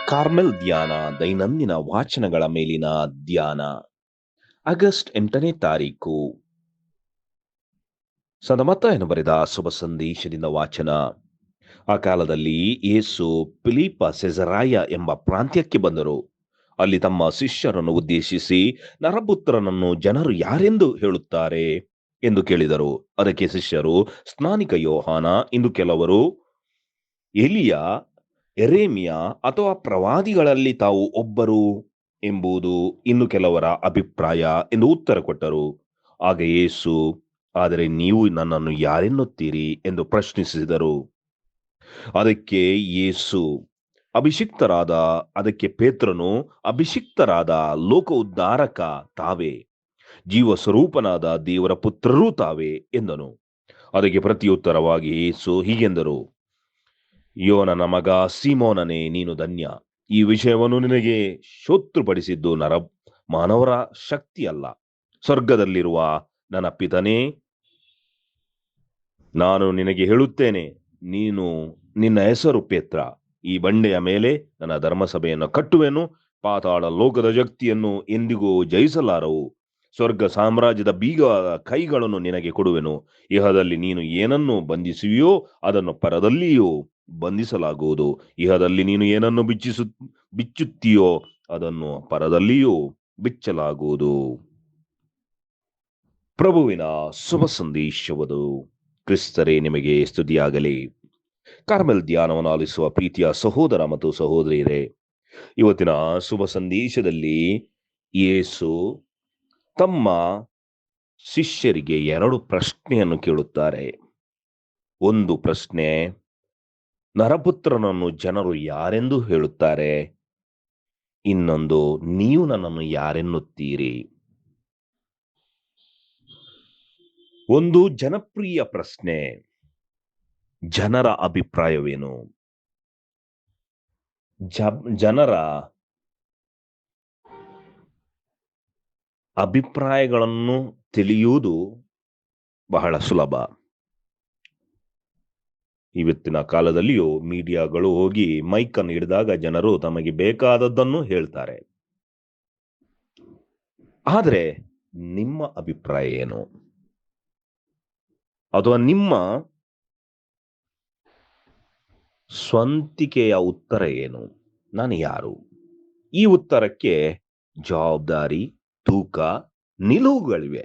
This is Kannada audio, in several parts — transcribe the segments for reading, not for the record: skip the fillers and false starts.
ಕಾರ್ಮೆಲ್ ಧ್ಯಾನ ದೈನಂದಿನ ವಾಚನಗಳ ಮೇಲಿನ ಧ್ಯಾನ ಆಗಸ್ಟ್ 8ನೇ ತಾರೀಕು ಸದಮತ್ತಾಯನು ಬರೆದ ಶುಭ ಸಂದೇಶದಿಂದ ವಾಚನ. ಆ ಕಾಲದಲ್ಲಿ ಯೇಸು ಫಿಲಿಪ್ಪ ಸೆಜರಾಯ ಎಂಬ ಪ್ರಾಂತ್ಯಕ್ಕೆ ಬಂದರು. ಅಲ್ಲಿ ತಮ್ಮ ಶಿಷ್ಯರನ್ನು ಉದ್ದೇಶಿಸಿ, ನರಪುತ್ರನನ್ನು ಜನರು ಯಾರೆಂದು ಹೇಳುತ್ತಾರೆ ಎಂದು ಕೇಳಿದರು. ಅದಕ್ಕೆ ಶಿಷ್ಯರು, ಸ್ನಾನಿಕ ಯೋಹಾನ, ಇನ್ನು ಕೆಲವರು ಎಲಿಯ, ಎರೇಮಿಯ ಅಥವಾ ಪ್ರವಾದಿಗಳಲ್ಲಿ ತಾವು ಒಬ್ಬರು ಎಂಬುದು ಇನ್ನು ಕೆಲವರ ಅಭಿಪ್ರಾಯ ಎಂದು ಉತ್ತರ ಕೊಟ್ಟರು. ಆಗ ಯೇಸು, ಆದರೆ ನೀವು ನನ್ನನ್ನು ಯಾರೆನ್ನುತ್ತೀರಿ ಎಂದು ಪ್ರಶ್ನಿಸಿದರು. ಅದಕ್ಕೆ ಯೇಸು ಅದಕ್ಕೆ ಪೇತ್ರನು, ಅಭಿಷಿಕ್ತರಾದ ಲೋಕ ಉದ್ಧಾರಕ ತಾವೇ, ಜೀವ ಸ್ವರೂಪನಾದ ದೇವರ ಪುತ್ರರೂ ತಾವೇ ಎಂದನು. ಅದಕ್ಕೆ ಪ್ರತಿಯುತ್ತರವಾಗಿ ಯೇಸು ಹೀಗೆಂದರು, ಯೋನನ ಮಗ ಸೀಮೋನನೇ, ನೀನು ಧನ್ಯ. ಈ ವಿಷಯವನ್ನು ನಿನಗೆ ಶೋತ್ರಪಡಿಸಿದ್ದು ಮಾನವರ ಶಕ್ತಿ ಅಲ್ಲ, ಸ್ವರ್ಗದಲ್ಲಿರುವ ನನ್ನ ಪಿತನೇ. ನಾನು ನಿನಗೆ ಹೇಳುತ್ತೇನೆ, ನಿನ್ನ ಹೆಸರು ಪೇತ್ರ. ಈ ಬಂಡೆಯ ಮೇಲೆ ನನ್ನ ಧರ್ಮಸಭೆಯನ್ನು ಕಟ್ಟುವೆನು. ಪಾತಾಳ ಲೋಕದ ಶಕ್ತಿಯನ್ನು ಎಂದಿಗೂ ಜಯಿಸಲಾರವು. ಸ್ವರ್ಗ ಸಾಮ್ರಾಜ್ಯದ ಬೀಗದ ಕೈಗಳನ್ನು ನಿನಗೆ ಕೊಡುವೆನು. ಇಹದಲ್ಲಿ ನೀನು ಏನನ್ನು ಬಂಧಿಸುವಿಯೋ ಅದನ್ನು ಪರದಲ್ಲಿಯೂ ಬಂಧಿಸಲಾಗುವುದು. ಇಹದಲ್ಲಿ ನೀನು ಏನನ್ನು ಬಿಚ್ಚುತ್ತೀಯೋ ಅದನ್ನು ಪರದಲ್ಲಿಯೂ ಬಿಚ್ಚಲಾಗುವುದು. ಪ್ರಭುವಿನ ಶುಭ ಸಂದೇಶವದು. ಕ್ರಿಸ್ತರೇ ನಿಮಗೆ ಸ್ತುತಿಯಾಗಲಿ. ಕಾರ್ಮೆಲ್ ಧ್ಯಾನವನ್ನು ಆಲಿಸುವ ಪ್ರೀತಿಯ ಸಹೋದರ ಮತ್ತು ಸಹೋದರಿಯರೇ, ಇವತ್ತಿನ ಶುಭ ಸಂದೇಶದಲ್ಲಿ ಯೇಸು ತಮ್ಮ ಶಿಷ್ಯರಿಗೆ 2 ಪ್ರಶ್ನೆಯನ್ನು ಕೇಳುತ್ತಾರೆ. ಒಂದು ಪ್ರಶ್ನೆ, ನರಪುತ್ರನನ್ನು ಜನರು ಯಾರೆಂದು ಹೇಳುತ್ತಾರೆ? ಇನ್ನೊಂದು, ನೀವು ನನ್ನನ್ನು ಯಾರೆನ್ನುತ್ತೀರಿ? ಒಂದು ಜನಪ್ರಿಯ ಪ್ರಶ್ನೆ, ಜನರ ಅಭಿಪ್ರಾಯವೇನು? ಜನರ ಅಭಿಪ್ರಾಯಗಳನ್ನು ತಿಳಿಯುವುದು ಬಹಳ ಸುಲಭ. ಇವತ್ತಿನ ಕಾಲದಲ್ಲಿಯೂ ಮೀಡಿಯಾಗಳು ಹೋಗಿ ಮೈಕನ್ನು ಹಿಡಿದಾಗ ಜನರು ತಮಗೆ ಬೇಕಾದದ್ದನ್ನು ಹೇಳ್ತಾರೆ. ಆದರೆ ನಿಮ್ಮ ಅಭಿಪ್ರಾಯ ಏನು? ಅಥವಾ ನಿಮ್ಮ ಸ್ವಂತಿಕೆಯ ಉತ್ತರ ಏನು? ನಾನು ಯಾರು? ಈ ಉತ್ತರಕ್ಕೆ ಜವಾಬ್ದಾರಿ, ತೂಕ, ನಿಲುವುಗಳಿವೆ.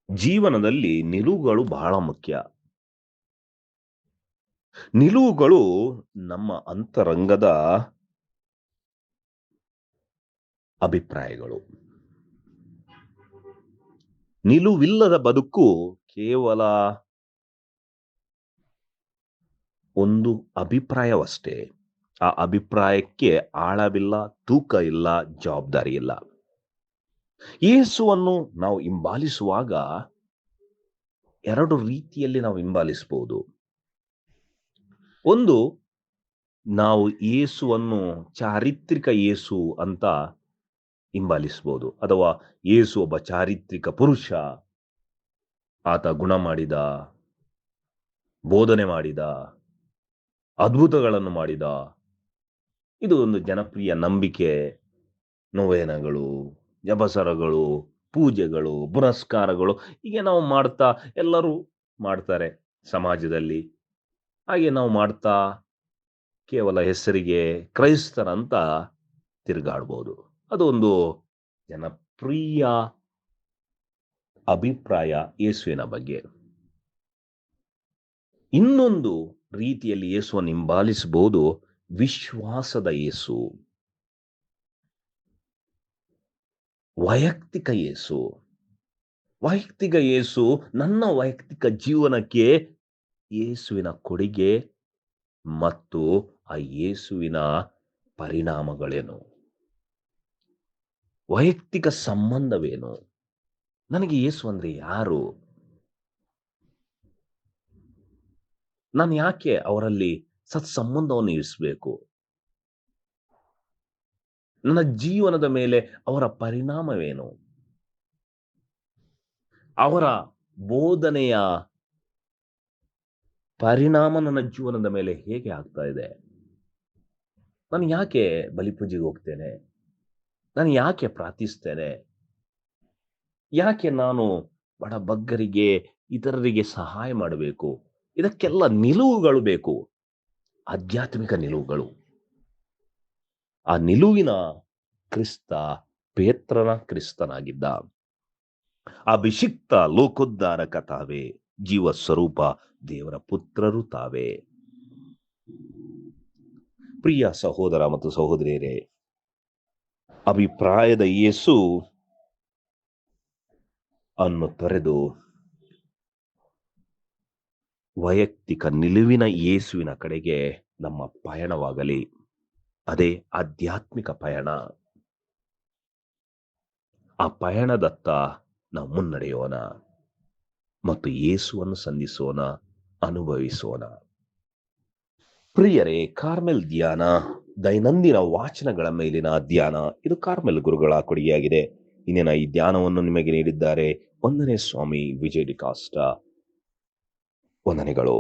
ಜೀವನದಲ್ಲಿ ನಿಲುವುಗಳು ಬಹಳ ಮುಖ್ಯ. ನಿಲುವುಗಳು ನಮ್ಮ ಅಂತರಂಗದ ಅಭಿಪ್ರಾಯಗಳು. ನಿಲುವಿಲ್ಲದ ಬದುಕು ಕೇವಲ ಒಂದು ಅಭಿಪ್ರಾಯವಷ್ಟೇ. ಆ ಅಭಿಪ್ರಾಯಕ್ಕೆ ಆಳವಿಲ್ಲ, ತೂಕ ಇಲ್ಲ, ಜವಾಬ್ದಾರಿ ಇಲ್ಲ. ಯೇಸುವನ್ನು ನಾವು ಹಿಂಬಾಲಿಸುವಾಗ 2 ರೀತಿಯಲ್ಲಿ ನಾವು ಹಿಂಬಾಲಿಸಬಹುದು. ಒಂದು, ನಾವು ಯೇಸುವನ್ನು ಚಾರಿತ್ರಿಕ ಯೇಸು ಅಂತ ಹಿಂಬಾಲಿಸಬಹುದು. ಅಥವಾ ಯೇಸು ಒಬ್ಬ ಚಾರಿತ್ರಿಕ ಪುರುಷ, ಆತ ಗುಣ ಮಾಡಿದ, ಬೋಧನೆ ಮಾಡಿದ, ಅದ್ಭುತಗಳನ್ನು ಮಾಡಿದ. ಇದು ಒಂದು ಜನಪ್ರಿಯ ನಂಬಿಕೆ. ನೊವೇನಗಳು, ಜಪಸರಗಳು, ಪೂಜೆಗಳು, ಪುರಸ್ಕಾರಗಳು ಹೀಗೆ ನಾವು ಮಾಡ್ತಾ, ಎಲ್ಲರೂ ಮಾಡ್ತಾರೆ ಸಮಾಜದಲ್ಲಿ. ಹಾಗೆ ನಾವು ಮಾಡ್ತಾ ಕೇವಲ ಹೆಸರಿಗೆ ಕ್ರೈಸ್ತರಂತ ತಿರುಗಾಡ್ಬೋದು. ಅದು ಒಂದು ಜನಪ್ರಿಯ ಅಭಿಪ್ರಾಯ ಯೇಸುವಿನ ಬಗ್ಗೆ. ಇನ್ನೊಂದು ರೀತಿಯಲ್ಲಿ ಯೇಸುವನ್ನು ಹಿಂಬಾಲಿಸಬಹುದು, ವಿಶ್ವಾಸದ ಯೇಸು, ವೈಯಕ್ತಿಕ ಯೇಸು. ವೈಯಕ್ತಿಕ ಯೇಸು, ನನ್ನ ವೈಯಕ್ತಿಕ ಜೀವನಕ್ಕೆ ಯೇಸುವಿನ ಕೊಡುಗೆ ಮತ್ತು ಆ ಯೇಸುವಿನ ಪರಿಣಾಮಗಳೇನು? ವೈಯಕ್ತಿಕ ಸಂಬಂಧವೇನು? ನನಗೆ ಯೇಸು ಅಂದ್ರೆ ಯಾರು? ನಾನು ಯಾಕೆ ಅವರಲ್ಲಿ ಸತ್ಸಂಬಂಧವನ್ನು ಇರಿಸಬೇಕು? ನನ್ನ ಜೀವನದ ಮೇಲೆ ಅವರ ಪರಿಣಾಮವೇನು? ಅವರ ಬೋಧನೆಯ ಪರಿಣಾಮ ನನ್ನ ಜೀವನದ ಮೇಲೆ ಹೇಗೆ ಆಗ್ತಾ ಇದೆ? ನಾನು ಯಾಕೆ ಬಲಿಪೂಜೆಗೆ ಹೋಗ್ತೇನೆ? ನಾನು ಯಾಕೆ ಪ್ರಾರ್ಥಿಸ್ತೇನೆ? ಯಾಕೆ ನಾನು ಬಡಬಗ್ಗರಿಗೆ, ಇತರರಿಗೆ ಸಹಾಯ ಮಾಡಬೇಕು? ಇದಕ್ಕೆಲ್ಲ ನಿಲುವುಗಳು ಬೇಕು. ಆಧ್ಯಾತ್ಮಿಕ ನಿಲುವುಗಳು. ಆ ನಿಲುವಿನ ಕ್ರಿಸ್ತ ಪೇತ್ರನ ಕ್ರಿಸ್ತನಾಗಿದ್ದ. ಅಭಿಷಿಕ್ತ ಲೋಕೋದ್ಧಾರಕ ತಾವೇ, ಜೀವ ಸ್ವರೂಪ ದೇವರ ಪುತ್ರರು ತಾವೇ. ಪ್ರಿಯ ಸಹೋದರ ಮತ್ತು ಸಹೋದರಿಯರೇ, ಅಭಿಪ್ರಾಯದ ಯೇಸು ಅನ್ನು ತೊರೆದು ವೈಯಕ್ತಿಕ ನಿಲುವಿನ ಯೇಸುವಿನ ಕಡೆಗೆ ನಮ್ಮ ಪಯಣವಾಗಲಿ. ಅದೇ ಆಧ್ಯಾತ್ಮಿಕ ಪಯಣ. ಆ ಪಯಣದತ್ತ ನಾವು ಮುನ್ನಡೆಯೋಣ ಮತ್ತು ಯೇಸುವನ್ನು ಸಂಧಿಸೋಣ, ಅನುಭವಿಸೋಣ. ಪ್ರಿಯರೇ, ಕಾರ್ಮೆಲ್ ಧ್ಯಾನ, ದೈನಂದಿನ ವಾಚನಗಳ ಮೇಲಿನ ಧ್ಯಾನ, ಇದು ಕಾರ್ಮೆಲ್ ಗುರುಗಳ ಕೊಡುಗೆಯಾಗಿದೆ. ಇಂದಿನ ಈ ಧ್ಯಾನವನ್ನು ನಿಮಗೆ ನೀಡಿದ್ದಾರೆ 1ನೇ ಸ್ವಾಮಿ ವಿಜಯ್ ಡಿಕಾಸ್ಟ. ವಂದನೆಗಳು.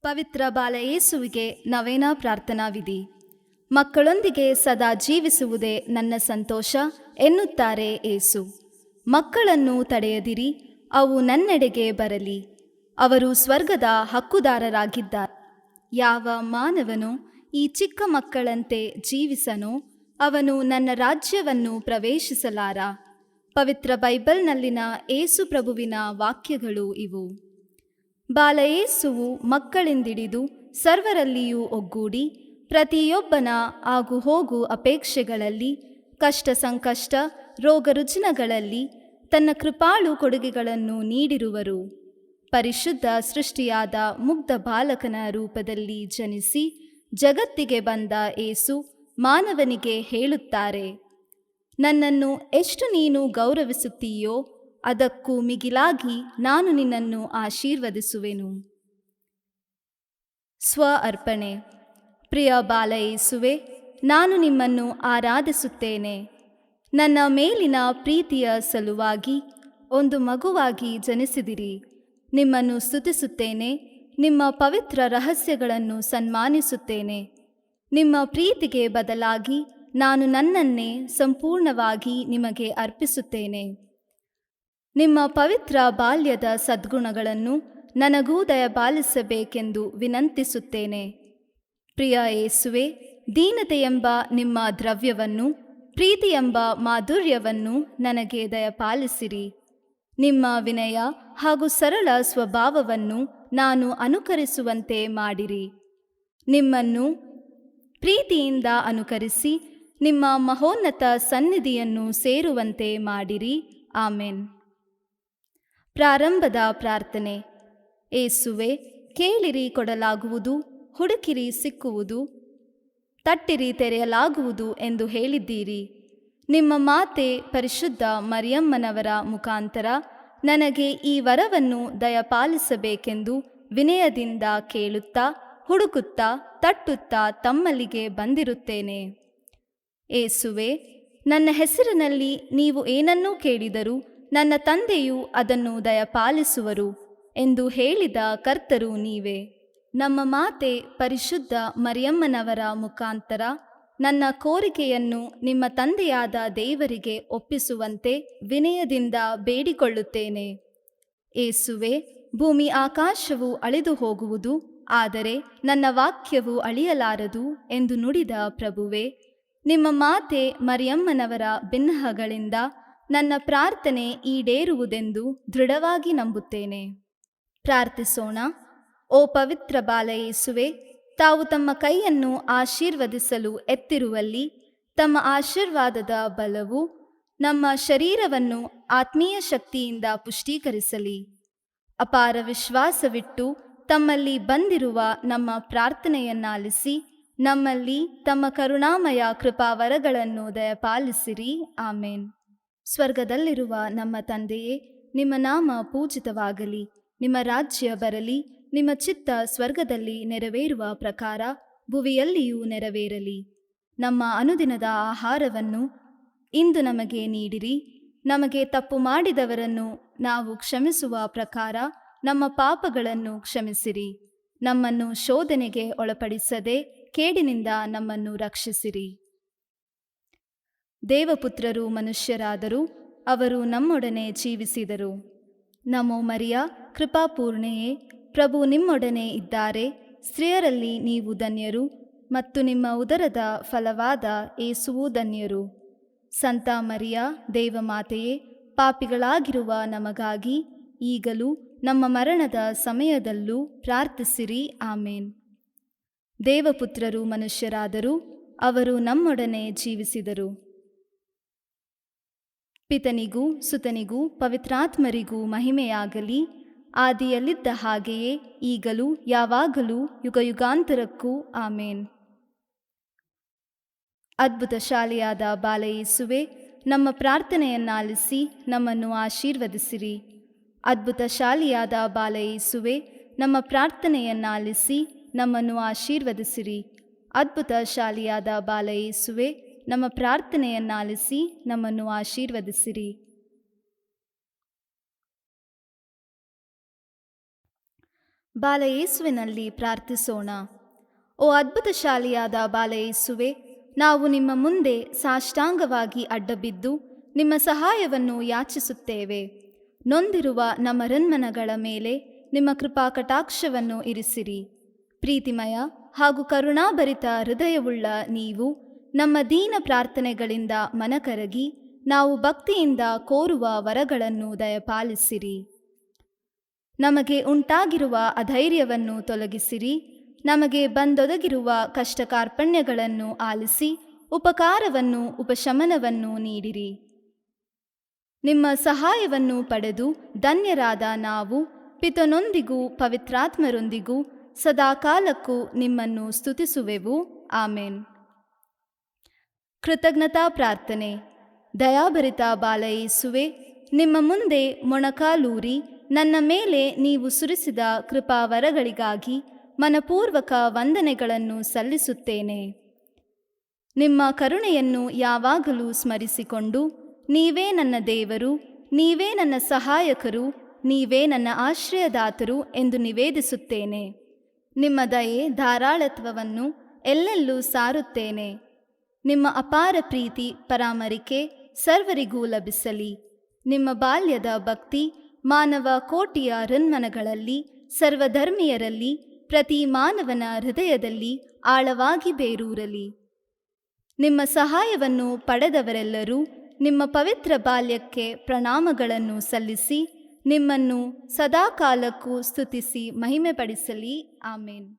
ಪವಿತ್ರ ಬಾಲ ಯೇಸುವಿಗೆ ನವೇನ ಪ್ರಾರ್ಥನಾ ವಿಧಿ. ಮಕ್ಕಳೊಂದಿಗೆ ಸದಾ ಜೀವಿಸುವುದೇ ನನ್ನ ಸಂತೋಷ ಎನ್ನುತ್ತಾರೆ ಯೇಸು. ಮಕ್ಕಳನ್ನು ತಡೆಯದಿರಿ, ಅವು ನನ್ನೆಡೆಗೆ ಬರಲಿ. ಅವರು ಸ್ವರ್ಗದ ಹಕ್ಕುದಾರರಾಗಿದ್ದಾರೆ. ಯಾವ ಮಾನವನು ಈ ಚಿಕ್ಕ ಮಕ್ಕಳಂತೆ ಜೀವಿಸನೋ ಅವನು ನನ್ನ ರಾಜ್ಯವನ್ನು ಪ್ರವೇಶಿಸಲಾರ. ಪವಿತ್ರ ಬೈಬಲ್ನಲ್ಲಿನ ಯೇಸು ಪ್ರಭುವಿನ ವಾಕ್ಯಗಳು ಇವು. ಬಾಲ ಯೇಸುವು ಮಕ್ಕಳಿಂದಿಡಿದು ಸರ್ವರಲ್ಲಿಯೂ ಒಗ್ಗೂಡಿ ಪ್ರತಿಯೊಬ್ಬನ ಆಗು ಹೋಗು ಅಪೇಕ್ಷೆಗಳಲ್ಲಿ, ಕಷ್ಟ ಸಂಕಷ್ಟ, ರೋಗ ರುಜಿನಗಳಲ್ಲಿ ತನ್ನ ಕೃಪಾಳು ಕೊಡುಗೆಗಳನ್ನು ನೀಡಿರುವರು. ಪರಿಶುದ್ಧ ಸೃಷ್ಟಿಯಾದ ಮುಗ್ಧ ಬಾಲಕನ ರೂಪದಲ್ಲಿ ಜನಿಸಿ ಜಗತ್ತಿಗೆ ಬಂದ ಯೇಸು ಮಾನವನಿಗೆ ಹೇಳುತ್ತಾರೆ, ನನ್ನನ್ನು ಎಷ್ಟು ನೀನು ಗೌರವಿಸುತ್ತೀಯೋ ಅದಕ್ಕೂ ಮಿಗಿಲಾಗಿ ನಾನು ನಿನ್ನನ್ನು ಆಶೀರ್ವದಿಸುವೆನು. ಸ್ವ ಅರ್ಪಣೆ. ಪ್ರಿಯ ಬಾಲ ಯೇಸುವೆ, ನಾನು ನಿಮ್ಮನ್ನು ಆರಾಧಿಸುತ್ತೇನೆ. ನನ್ನ ಮೇಲಿನ ಪ್ರೀತಿಯ ಸಲುವಾಗಿ ಒಂದು ಮಗುವಾಗಿ ಜನಿಸಿದಿರಿ. ನಿಮ್ಮನ್ನು ಸ್ತುತಿಸುತ್ತೇನೆ. ನಿಮ್ಮ ಪವಿತ್ರ ರಹಸ್ಯಗಳನ್ನು ಸನ್ಮಾನಿಸುತ್ತೇನೆ. ನಿಮ್ಮ ಪ್ರೀತಿಗೆ ಬದಲಾಗಿ ನಾನು ನನ್ನನ್ನೇ ಸಂಪೂರ್ಣವಾಗಿ ನಿಮಗೆ ಅರ್ಪಿಸುತ್ತೇನೆ. ನಿಮ್ಮ ಪವಿತ್ರ ಬಾಲ್ಯದ ಸದ್ಗುಣಗಳನ್ನು ನನಗೂ ದಯಪಾಲಿಸಬೇಕೆಂದು ವಿನಂತಿಸುತ್ತೇನೆ. ಪ್ರಿಯ ಯೇಸುವೆ, ದೀನತೆಯೆಂಬ ನಿಮ್ಮ ದ್ರವ್ಯವನ್ನು, ಪ್ರೀತಿಯೆಂಬ ಮಾಧುರ್ಯವನ್ನು ನನಗೆ ದಯಪಾಲಿಸಿರಿ. ನಿಮ್ಮ ವಿನಯ ಹಾಗೂ ಸರಳ ಸ್ವಭಾವವನ್ನು ನಾನು ಅನುಕರಿಸುವಂತೆ ಮಾಡಿರಿ. ನಿಮ್ಮನ್ನು ಪ್ರೀತಿಯಿಂದ ಅನುಕರಿಸಿ ನಿಮ್ಮ ಮಹೋನ್ನತ ಸನ್ನಿಧಿಯನ್ನು ಸೇರುವಂತೆ ಮಾಡಿರಿ. ಆಮೆನ್. ಪ್ರಾರಂಭದ ಪ್ರಾರ್ಥನೆ. ಯೇಸುವೆ, ಕೇಳಿರಿ ಕೊಡಲಾಗುವುದು, ಹುಡುಕಿರಿ ಸಿಕ್ಕುವುದು, ತಟ್ಟಿರಿ ತೆರೆಯಲಾಗುವುದು ಎಂದು ಹೇಳಿದ್ದೀರಿ. ನಿಮ್ಮ ಮಾತೆ ಪರಿಶುದ್ಧ ಮರಿಯಮ್ಮನವರ ಮುಖಾಂತರ ನನಗೆ ಈ ವರವನ್ನು ದಯಪಾಲಿಸಬೇಕೆಂದು ವಿನಯದಿಂದ ಕೇಳುತ್ತಾ, ಹುಡುಕುತ್ತಾ, ತಟ್ಟುತ್ತಾ ತಮ್ಮಲ್ಲಿಗೆ ಬಂದಿರುತ್ತೇನೆ. ಯೇಸುವೆ, ನನ್ನ ಹೆಸರಿನಲ್ಲಿ ನೀವು ಏನನ್ನೂ ಕೇಳಿದರೂ ನನ್ನ ತಂದೆಯು ಅದನ್ನು ದಯಪಾಲಿಸುವರು ಎಂದು ಹೇಳಿದ ಕರ್ತರು ನೀವೇ. ನಮ್ಮ ಮಾತೆ ಪರಿಶುದ್ಧ ಮರಿಯಮ್ಮನವರ ಮುಖಾಂತರ ನನ್ನ ಕೋರಿಕೆಯನ್ನು ನಿಮ್ಮ ತಂದೆಯಾದ ದೇವರಿಗೆ ಒಪ್ಪಿಸುವಂತೆ ವಿನಯದಿಂದ ಬೇಡಿಕೊಳ್ಳುತ್ತೇನೆ. ಯೇಸುವೆ, ಭೂಮಿ ಆಕಾಶವು ಅಳಿದು ಹೋಗುವುದು, ಆದರೆ ನನ್ನ ವಾಕ್ಯವು ಅಳಿಯಲಾರದು ಎಂದು ನುಡಿದ ಪ್ರಭುವೆ, ನಿಮ್ಮ ಮಾತೆ ಮರಿಯಮ್ಮನವರ ಬಿನ್ನಹಗಳಿಂದ ನನ್ನ ಪ್ರಾರ್ಥನೆ ಈಡೇರುವುದೆಂದು ದೃಢವಾಗಿ ನಂಬುತ್ತೇನೆ. ಪ್ರಾರ್ಥಿಸೋಣ. ಓ ಪವಿತ್ರ ಬಾಲ ಯೇಸುವೆ, ತಾವು ತಮ್ಮ ಕೈಯನ್ನು ಆಶೀರ್ವದಿಸಲು ಎತ್ತಿರುವಲ್ಲಿ ತಮ್ಮ ಆಶೀರ್ವಾದದ ಬಲವು ನಮ್ಮ ಶರೀರವನ್ನು ಆತ್ಮೀಯ ಶಕ್ತಿಯಿಂದ ಪುಷ್ಟೀಕರಿಸಲಿ. ಅಪಾರ ವಿಶ್ವಾಸವಿಟ್ಟು ತಮ್ಮಲ್ಲಿ ಬಂದಿರುವ ನಮ್ಮ ಪ್ರಾರ್ಥನೆಯನ್ನಾಲಿಸಿ ನಮ್ಮಲ್ಲಿ ತಮ್ಮ ಕರುಣಾಮಯ ಕೃಪಾವರಗಳನ್ನು ದಯಪಾಲಿಸಿರಿ. ಆಮೇನ್. ಸ್ವರ್ಗದಲ್ಲಿರುವ ನಮ್ಮ ತಂದೆಯೇ, ನಿಮ್ಮ ನಾಮ ಪೂಜಿತವಾಗಲಿ. ನಿಮ್ಮ ರಾಜ್ಯ ಬರಲಿ. ನಿಮ್ಮ ಚಿತ್ತ ಸ್ವರ್ಗದಲ್ಲಿ ನೆರವೇರುವ ಪ್ರಕಾರ ಭುವಿಯಲ್ಲಿಯೂ ನೆರವೇರಲಿ. ನಮ್ಮ ಅನುದಿನದ ಆಹಾರವನ್ನು ಇಂದು ನಮಗೆ ನೀಡಿರಿ. ನಮಗೆ ತಪ್ಪು ಮಾಡಿದವರನ್ನು ನಾವು ಕ್ಷಮಿಸುವ ಪ್ರಕಾರ ನಮ್ಮ ಪಾಪಗಳನ್ನು ಕ್ಷಮಿಸಿರಿ. ನಮ್ಮನ್ನು ಶೋಧನೆಗೆ ಒಳಪಡಿಸದೆ ಕೇಡಿನಿಂದ ನಮ್ಮನ್ನು ರಕ್ಷಿಸಿರಿ. ದೇವಪುತ್ರರು ಮನುಷ್ಯರಾದರು, ಅವರು ನಮ್ಮೊಡನೆ ಜೀವಿಸಿದರು. ನಮೋ ಮರಿಯ, ಕೃಪಾಪೂರ್ಣೆಯೇ, ಪ್ರಭು ನಿಮ್ಮೊಡನೆ ಇದ್ದಾರೆ. ಸ್ತ್ರೀಯರಲ್ಲಿ ನೀವು ಧನ್ಯರು, ಮತ್ತು ನಿಮ್ಮ ಉದರದ ಫಲವಾದ ಯೇಸುವೂ ಧನ್ಯರು. ಸಂತ ಮರಿಯ, ದೇವಮಾತೆಯೇ, ಪಾಪಿಗಳಾಗಿರುವ ನಮಗಾಗಿ ಈಗಲೂ ನಮ್ಮ ಮರಣದ ಸಮಯದಲ್ಲೂ ಪ್ರಾರ್ಥಿಸಿರಿ. ಆಮೇನ್. ದೇವಪುತ್ರರು ಮನುಷ್ಯರಾದರು, ಅವರು ನಮ್ಮೊಡನೆ ಜೀವಿಸಿದರು. ಪಿತನಿಗೂ ಸುತನಿಗೂ ಪವಿತ್ರಾತ್ಮರಿಗೂ ಮಹಿಮೆಯಾಗಲಿ, ಆದಿಯಲ್ಲಿದ್ದ ಹಾಗೆಯೇ ಈಗಲೂ ಯಾವಾಗಲೂ ಯುಗಯುಗಾಂತರಕ್ಕೂ. ಆಮೇನ್. ಅದ್ಭುತ ಶಾಲೆಯಾದ ಬಾಲಯೇಸುವೆ, ನಮ್ಮ ಪ್ರಾರ್ಥನೆಯನ್ನಾಲಿಸಿ ನಮ್ಮನ್ನು ಆಶೀರ್ವದಿಸಿರಿ. ಅದ್ಭುತ ಶಾಲೆಯಾದ ಬಾಲಯೇಸುವೆ, ನಮ್ಮ ಪ್ರಾರ್ಥನೆಯನ್ನಾಲಿಸಿ ನಮ್ಮನ್ನು ಆಶೀರ್ವದಿಸಿರಿ. ಅದ್ಭುತ ಶಾಲೆಯಾದ ಬಾಲಯೇಸುವೆ, ನಮ್ಮ ಪ್ರಾರ್ಥನೆಯನ್ನಾಲಿಸಿ ನಮ್ಮನ್ನು ಆಶೀರ್ವದಿಸಿರಿ. ಬಾಲಯೇಸುವಿನಲ್ಲಿ ಪ್ರಾರ್ಥಿಸೋಣ. ಓ ಅದ್ಭುತ ಶಾಲೆಯಾದ ಬಾಲಯೇಸುವೆ, ನಾವು ನಿಮ್ಮ ಮುಂದೆ ಸಾಷ್ಟಾಂಗವಾಗಿ ಅಡ್ಡಬಿದ್ದು ನಿಮ್ಮ ಸಹಾಯವನ್ನು ಯಾಚಿಸುತ್ತೇವೆ. ನೊಂದಿರುವ ನಮ್ಮ ರನ್ಮನಗಳ ಮೇಲೆ ನಿಮ್ಮ ಕೃಪಾ ಕಟಾಕ್ಷವನ್ನು ಇರಿಸಿರಿ. ಪ್ರೀತಿಮಯ ಹಾಗೂ ಕರುಣಾಭರಿತ ಹೃದಯವುಳ್ಳ ನೀವು ನಮ್ಮ ದೀನ ಪ್ರಾರ್ಥನೆಗಳಿಂದ ಮನಕರಗಿ ನಾವು ಭಕ್ತಿಯಿಂದ ಕೋರುವ ವರಗಳನ್ನು ದಯಪಾಲಿಸಿರಿ. ನಮಗೆ ಉಂಟಾಗಿರುವ ಅಧೈರ್ಯವನ್ನು ತೊಲಗಿಸಿರಿ. ನಮಗೆ ಬಂದೊದಗಿರುವ ಕಷ್ಟ ಕಾರ್ಪಣ್ಯಗಳನ್ನು ಆಲಿಸಿ ಉಪಕಾರವನ್ನು ಉಪಶಮನವನ್ನು ನೀಡಿರಿ. ನಿಮ್ಮ ಸಹಾಯವನ್ನು ಪಡೆದು ಧನ್ಯರಾದ ನಾವು ಪಿತನೊಂದಿಗೂ ಪವಿತ್ರಾತ್ಮರೊಂದಿಗೂ ಸದಾಕಾಲಕ್ಕೂ ನಿಮ್ಮನ್ನು ಸ್ತುತಿಸುವೆವು. ಆಮೇನ್. ಕೃತಜ್ಞತಾ ಪ್ರಾರ್ಥನೆ. ದಯಾಭರಿತ ಬಾಲಯೇಸುವೆ, ನಿಮ್ಮ ಮುಂದೆ ಮೊಣಕಾಲೂರಿ ನನ್ನ ಮೇಲೆ ನೀವು ಸುರಿಸಿದ ಕೃಪಾವರಗಳಿಗಾಗಿ ಮನಪೂರ್ವಕ ವಂದನೆಗಳನ್ನು ಸಲ್ಲಿಸುತ್ತೇನೆ. ನಿಮ್ಮ ಕರುಣೆಯನ್ನು ಯಾವಾಗಲೂ ಸ್ಮರಿಸಿಕೊಂಡು, ನೀವೇ ನನ್ನ ದೇವರು, ನೀವೇ ನನ್ನ ಸಹಾಯಕರು, ನೀವೇ ನನ್ನ ಆಶ್ರಯದಾತರು ಎಂದು ನಿವೇದಿಸುತ್ತೇನೆ. ನಿಮ್ಮ ದಯೆ ಧಾರಾಳತ್ವವನ್ನು ಎಲ್ಲೆಲ್ಲೂ ಸಾರುತ್ತೇನೆ. ನಿಮ್ಮ ಅಪಾರ ಪ್ರೀತಿ ಪರಾಮರಿಕೆ ಸರ್ವರಿಗೂ ಲಭಿಸಲಿ. ನಿಮ್ಮ ಬಾಲ್ಯದ ಭಕ್ತಿ ಮಾನವ ಕೋಟಿಯ ರನ್ಮನಗಳಲ್ಲಿ, ಸರ್ವಧರ್ಮೀಯರಲ್ಲಿ, ಪ್ರತಿ ಮಾನವನ ಹೃದಯದಲ್ಲಿ ಆಳವಾಗಿ ಬೇರೂರಲಿ. ನಿಮ್ಮ ಸಹಾಯವನ್ನು ಪಡೆದವರೆಲ್ಲರೂ ನಿಮ್ಮ ಪವಿತ್ರ ಬಾಲ್ಯಕ್ಕೆ ಪ್ರಣಾಮಗಳನ್ನು ಸಲ್ಲಿಸಿ ನಿಮ್ಮನ್ನು ಸದಾಕಾಲಕ್ಕೂ ಸ್ತುತಿಸಿ ಮಹಿಮೆಪಡಿಸಲಿ. ಆಮೇನ್.